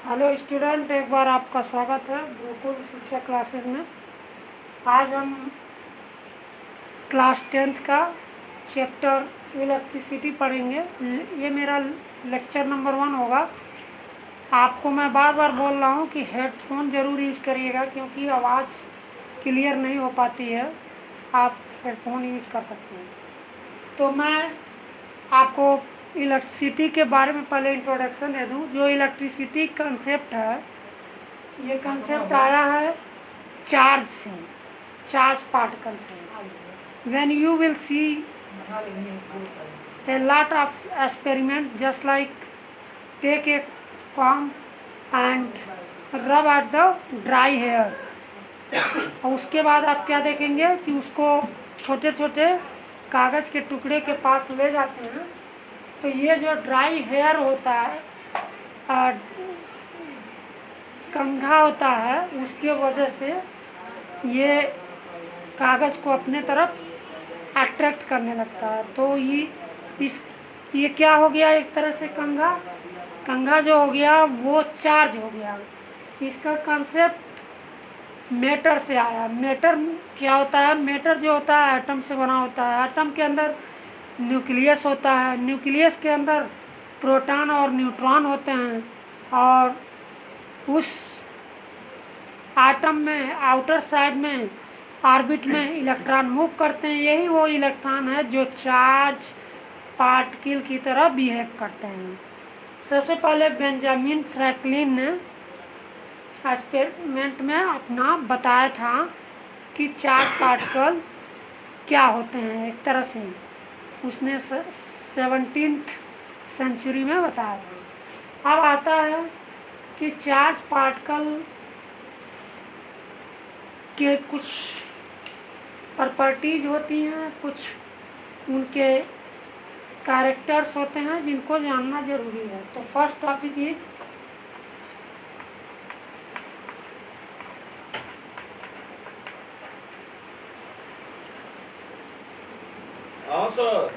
Hello student, एक बार आपका स्वागत है गुरुकुल शिक्षा क्लासेस में। आज हम क्लास 10th का चैप्टर इलेक्ट्रिसिटी पढ़ेंगे। ये मेरा लेक्चर नंबर 1 होगा। आपको मैं बार बार बोल रहा हूँ कि हेडफोन ज़रूर यूज़ करिएगा क्योंकि आवाज़ क्लियर नहीं हो पाती है। आप हेडफोन यूज़ कर सकते हैं। तो मैं आपको इलेक्ट्रिसिटी के बारे में पहले इंट्रोडक्शन दे दूँ। जो इलेक्ट्रिसिटी कंसेप्ट है, ये कंसेप्ट आया है चार्ज से, चार्ज पार्टिकल से। When you will see a lot of experiment just like take a comb and rub at the dry hair। और उसके बाद आप क्या देखेंगे कि उसको छोटे छोटे कागज़ के टुकड़े के पास ले जाते हैं। तो ये जो ड्राई हेयर होता है, कंघा होता है, उसके वजह से ये कागज़ को अपने तरफ अट्रैक्ट करने लगता है। तो ये क्या हो गया, एक तरह से कंघा जो हो गया वो चार्ज हो गया। इसका कंसेप्ट मैटर से आया। मैटर क्या होता है? मैटर जो होता है एटम से बना होता है। एटम के अंदर न्यूक्लियस होता है, न्यूक्लियस के अंदर प्रोटॉन और न्यूट्रॉन होते हैं, और उस एटम में आउटर साइड में ऑर्बिट में इलेक्ट्रॉन मूव करते हैं। यही वो इलेक्ट्रॉन है जो चार्ज पार्टिकल की तरह बिहेव करते हैं। सबसे पहले बेंजामिन फ्रैंकलिन ने एक्सपेरिमेंट में अपना बताया था कि चार्ज पार्टिकल क्या होते हैं। एक तरह से उसने 17th सेंचुरी में बताया था। अब आता है कि चार्ज पार्टिकल के कुछ प्रॉपर्टीज होती हैं, कुछ उनके कैरेक्टर्स होते हैं जिनको जानना जरूरी है। तो first topic is sir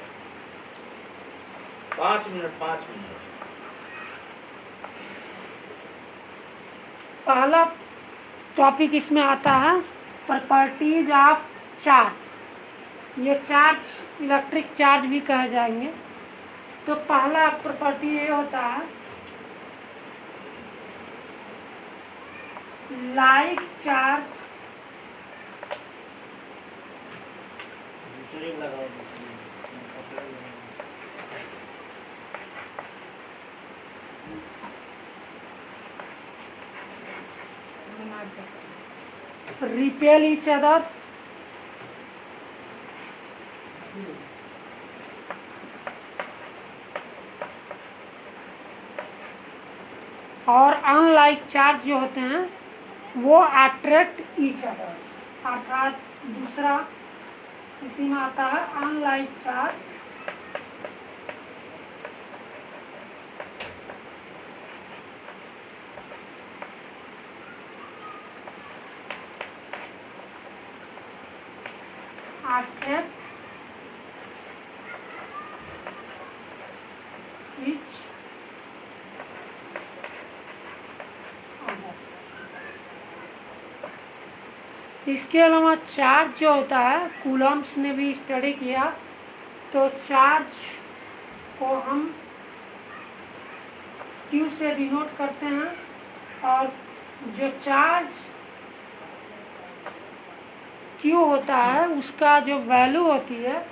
5 minute. पहला टॉपिक इसमें आता है प्रॉपर्टीज ऑफ चार्ज। ये चार्ज इलेक्ट्रिक चार्ज भी कहे जाएंगे। तो पहला प्रॉपर्टी ये होता है like charge repel each other और अनलाइक चार्ज जो होते हैं वो अट्रैक्ट ईच अदर। अर्थात दूसरा इसी में आता है unlike charge attract each other। इसके अलावा चार्ज जो होता है, कूलम्ब्स ने भी स्टडी किया। तो चार्ज को हम Q से डिनोट करते हैं, और जो चार्ज Q होता है उसका जो वैल्यू होती है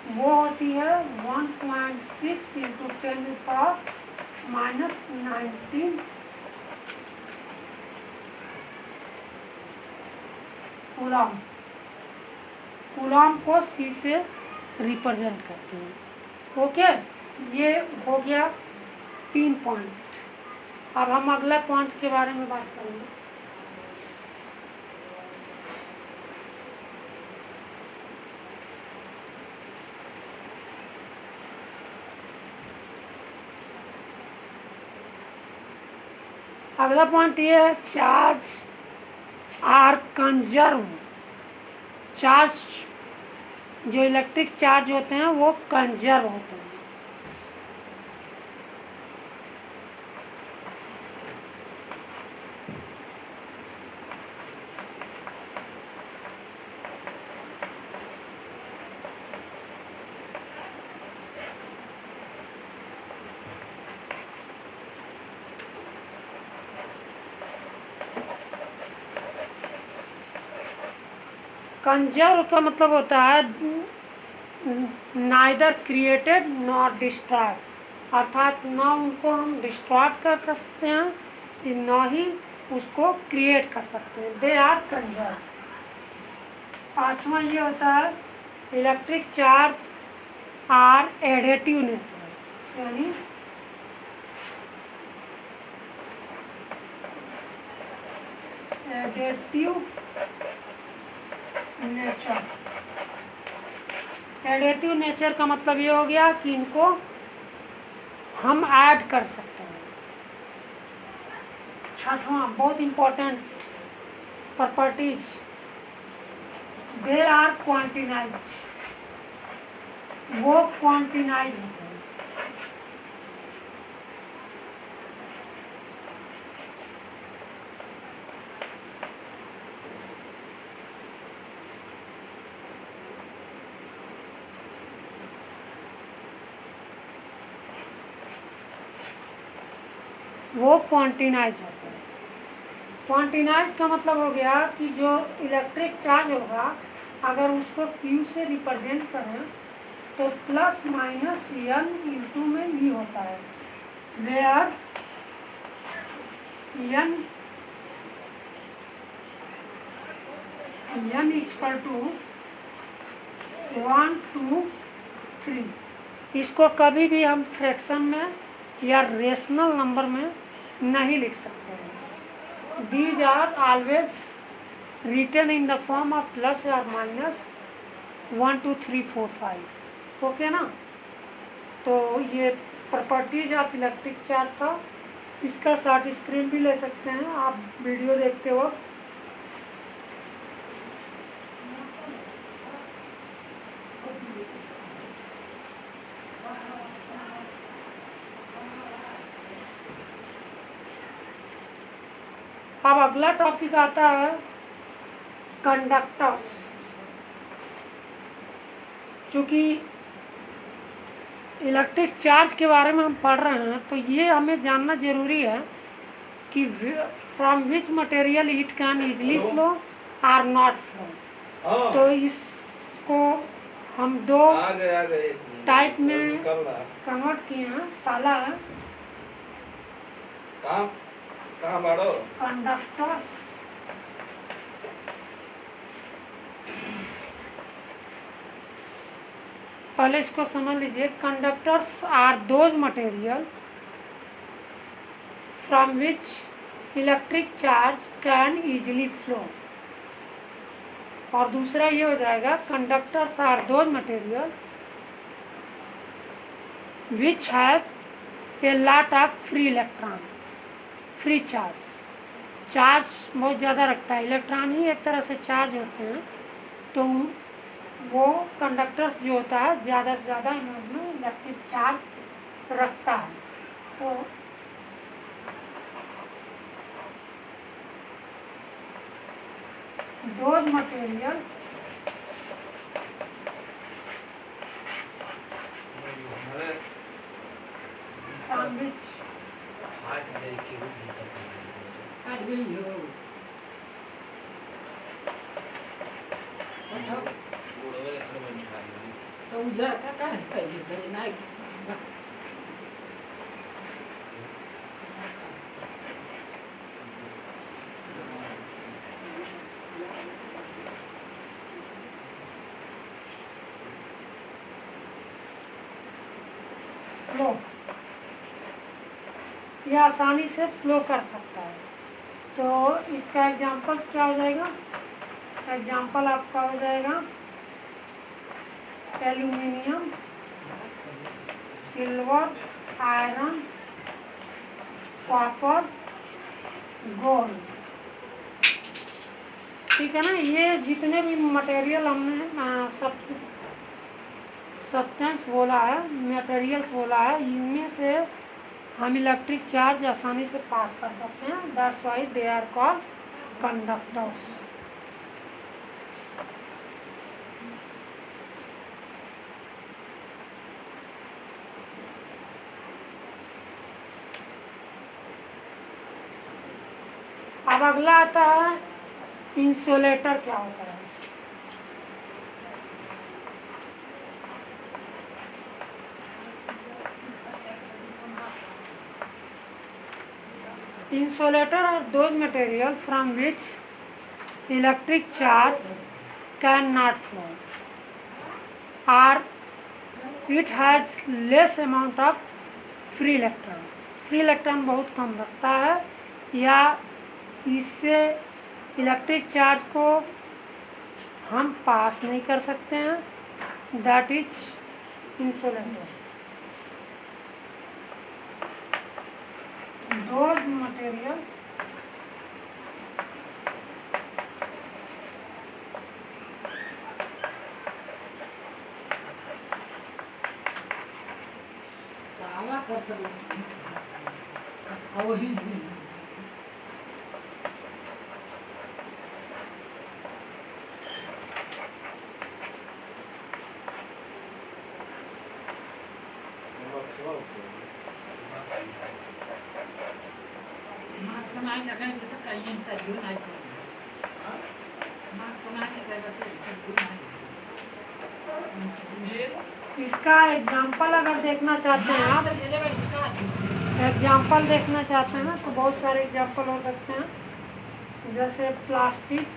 वो होती है 1.6 इंटू 10⁻⁻19 कूलम्ब। कूलम्ब को C से रिप्रेजेंट करते हैं। ओके, ये हो गया 3 पॉइंट। अब हम अगला पॉइंट के बारे में बात करेंगे। अगला पॉइंट ये है चार्ज आर कंजर्व। चार्ज जो इलेक्ट्रिक चार्ज होते हैं वो कंजर्व होते हैं। कंजर्व का मतलब होता है नाइदर क्रिएटेड नॉट डिस्ट्रॉयड, अर्थात ना उनको हम डिस्ट्रॉयड कर सकते हैं, ना ही उसको क्रिएट कर सकते हैं। They are conserve. पाँचवा ये होता है electric charge are additive nature, यानी एडेटिव नेचर। एडेटिव नेचर का मतलब ये हो गया कि इनको हम ऐड कर सकते हैं। छठवां बहुत इंपॉर्टेंट प्रॉपर्टीज, दे आर क्वांटिनाइज, वो क्वांटिनाइज होते हैं। वो क्वांटिनाइज होते हैं। क्वांटिनाइज का मतलब हो गया कि जो इलेक्ट्रिक चार्ज होगा अगर उसको Q से रिप्रेजेंट करें तो प्लस माइनस n इंटू में E होता है, वेयर n इक्वल टू 1 2 3। इसको कभी भी हम फ्रैक्शन में या रेशनल नंबर में नहीं लिख सकते हैं। These are always written in the form of plus or minus 1 2 3 4 5। Okay ना। तो ये प्रॉपर्टीज ऑफ इलेक्ट्रिक चार्ज था। इसका शॉर्ट स्क्रीन भी ले सकते हैं आप वीडियो देखते वक्त। अब अगला टॉपिक आता है कंडक्टर्स। चूँकि इलेक्ट्रिक चार्ज के बारे में हम पढ़ रहे हैं तो ये हमें जानना ज़रूरी है कि from which material it can easily flow or not flow. हाँ तो इसको हम दो आ गए टाइप में निकल रहा है। कन्वर्ट किए हैं। पहला है कहाँ कहाँ बाड़ो कंडक्टर्स, पहले इसको समझ लीजिए। Conductors are those material from which electric charge can easily flow. और दूसरा ये हो जाएगा conductors are those material which have a lot of free electron, free charge. Charge बहुत ज़्यादा रखता है, इलेक्ट्रॉन ही एक तरह से चार्ज होते हैं, तो वो कंडक्टर्स जो होता है ज़्यादा से ज़्यादा इनमें इलेक्ट्रिक चार्ज रखता है। तो दोज मटेरियल फ्रॉम विच तो उजर का काहे पहले तले नहीं फ्लो, ये आसानी से फ्लो कर सकता है। तो इसका एग्जांपल्स क्या हो जाएगा? एग्जांपल आपका हो जाएगा aluminium, silver, iron, copper, gold. ठीक है ना। ये जितने भी मटेरियल हमने सब्सटेंस बोला है, मटेरियल्स बोला है, इनमें से हम इलेक्ट्रिक चार्ज आसानी से पास कर सकते हैं। That's why they are called conductors. अब अगला आता है इंसुलेटर क्या होता है। Insulator are those materials from which electric charge cannot flow, or it has less amount of free electron. Free electron बहुत कम रखता है, या इससे इलेक्ट्रिक चार्ज को हम पास नहीं कर सकते हैं, that is insulator. Those material दावा कर सकते और वही दिन मार्क्स नहीं लगाएंगे तो कहीं इंटरव्यू नहीं करेंगे. मार्क्स नहीं लगाएंगे तो इंटरव्यू नहीं. इसका एग्जाम्पल अगर देखना चाहते हैं आप, एग्जाम्पल देखना चाहते हैं तो बहुत सारे एग्जाम्पल हो सकते हैं, जैसे प्लास्टिक,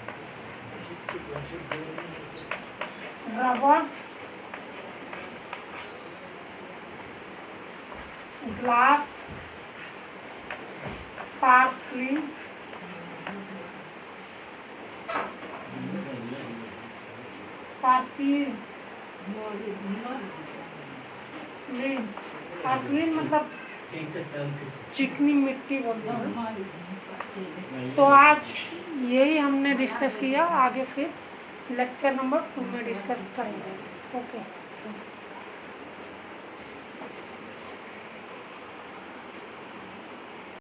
रबर, ग्लास, पार्सलिन, पार्सलिन मतलब चिकनी मिट्टी बोलते हैं. तो आज यही हमने डिस्कस किया, आगे फिर लेक्चर नंबर 2 में डिस्कस करेंगे. Okay, thank you.